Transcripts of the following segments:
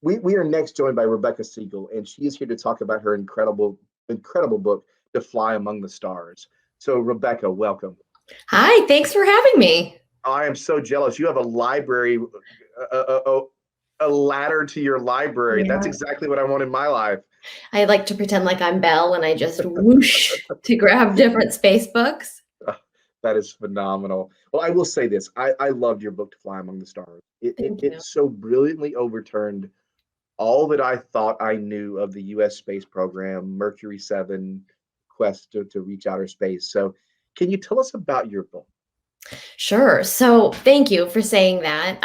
We are next joined by Rebecca Siegel, and she is here to talk about her incredible book, To Fly Among the Stars. So, Rebecca, welcome. Hi, thanks for having me. I am so jealous. You have a library, a ladder to your library. That's Yeah. exactly what I want in my life. I like to pretend like I'm Belle and I just whoosh to grab different space books. Ah, that is phenomenal. Well, I will say this. I loved your book, To Fly Among the Stars. Thank It you. so brilliantly overturned all that I thought I knew of the US space program, Mercury 7, quest to reach outer space. So, can you tell us about your book? Sure. So thank you for saying that.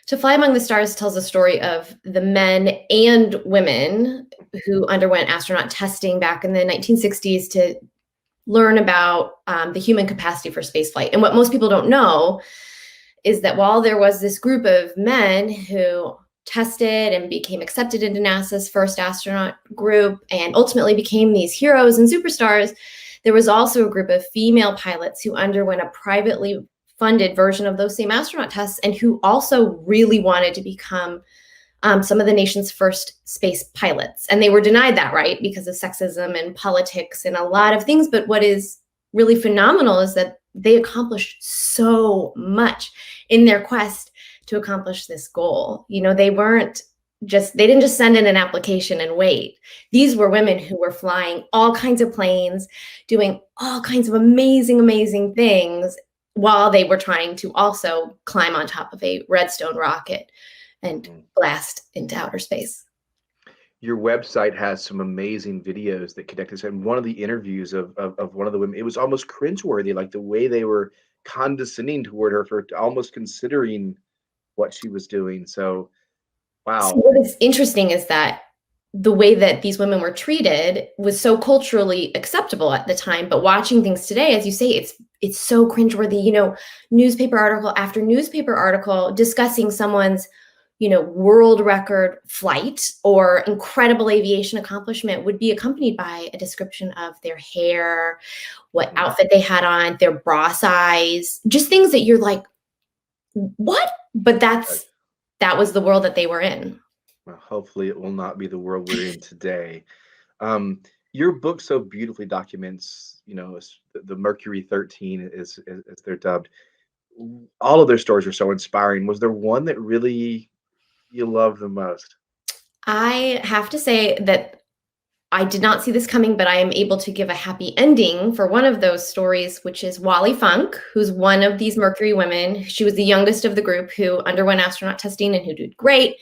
To Fly Among the Stars tells a story of the men and women who underwent astronaut testing back in the 1960s to learn about the human capacity for spaceflight. And what most people don't know is that while there was this group of men who tested and became accepted into NASA's first astronaut group and ultimately became these heroes and superstars, there was also a group of female pilots who underwent a privately funded version of those same astronaut tests and who also really wanted to become some of the nation's first space pilots. And they were denied that right because of sexism and politics and a lot of things. But what is really phenomenal is that they accomplished so much in their quest to accomplish this goal. You know, they didn't just send in an application and wait. These were women who were flying all kinds of planes, doing all kinds of amazing things while they were trying to also climb on top of a Redstone rocket and Mhm. blast into outer space. Your website has some amazing videos that connect us. And one of the interviews of one of the women, it was almost cringeworthy, like the way they were condescending toward her for almost considering what she was doing. So, So wow. what is interesting is that the way that these women were treated was so culturally acceptable at the time, but watching things today, as you say, it's so cringeworthy. You know, newspaper article after newspaper article discussing someone's, world record flight or incredible aviation accomplishment would be accompanied by a description of their hair, what Mhm. outfit they had on, their bra size, just things that you're like, what? But Right. that was the world that they were in. Well, hopefully, it will not be the world we're in today. Um, your book so beautifully documents, the Mercury 13 as they're dubbed. All of their stories are so inspiring. Was there one that really you love the most? I have to say that I did not see this coming, but I am able to give a happy ending for one of those stories, which is Wally Funk, who's one of these Mercury women. She was the youngest of the group who underwent astronaut testing and who did great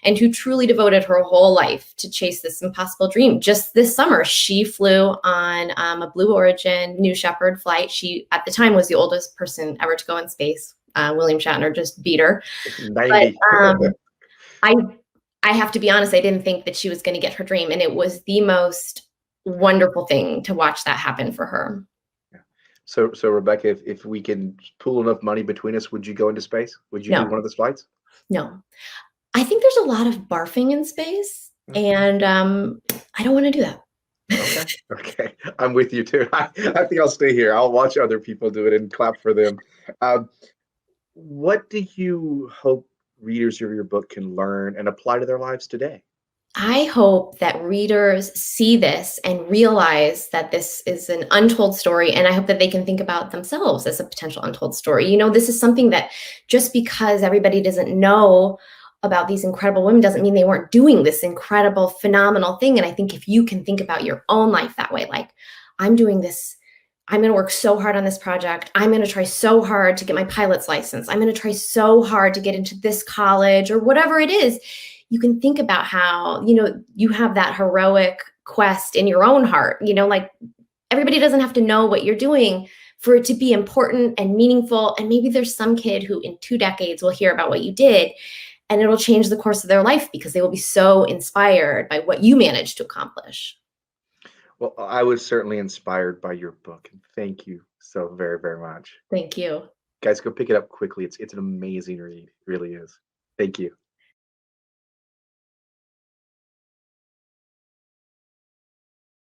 and who truly devoted her whole life to chase this impossible dream. Just this summer, she flew on a Blue Origin New Shepard flight. She, at the time, was the oldest person ever to go in space. William Shatner just beat her. But 90. I I have to be honest, I didn't think that she was gonna get her dream, and it was the most wonderful thing to watch that happen for her. Yeah. So Rebecca, if we can pool enough money between us, would you go into space? Would you do No, one of those flights? no. I think there's a lot of barfing in space, Mm, and, I don't wanna do that. okay. Okay. I'm with you too. I think I'll stay here. I'll watch other people do it and clap for them. Um, what do you hope readers of your book can learn and apply to their lives today? I hope that readers see this and realize that this is an untold story, and I hope that they can think about themselves as a potential untold story. You know, this is something that just because everybody doesn't know about these incredible women doesn't mean they weren't doing this incredible, phenomenal thing. And I think if you can think about your own life that way, like, I'm doing this, I'm going to work so hard on this project. I'm going to try so hard to get my pilot's license. I'm going to try so hard to get into this college or whatever it is. You can think about how, you have that heroic quest in your own heart, like everybody doesn't have to know what you're doing for it to be important and meaningful. And maybe there's some kid who in 2 decades will hear about what you did and it'll change the course of their life because they will be so inspired by what you managed to accomplish. Well, I was certainly inspired by your book, and thank you so very, very much. Thank you. Guys, go pick it up quickly. It's an amazing read. It really is. Thank you.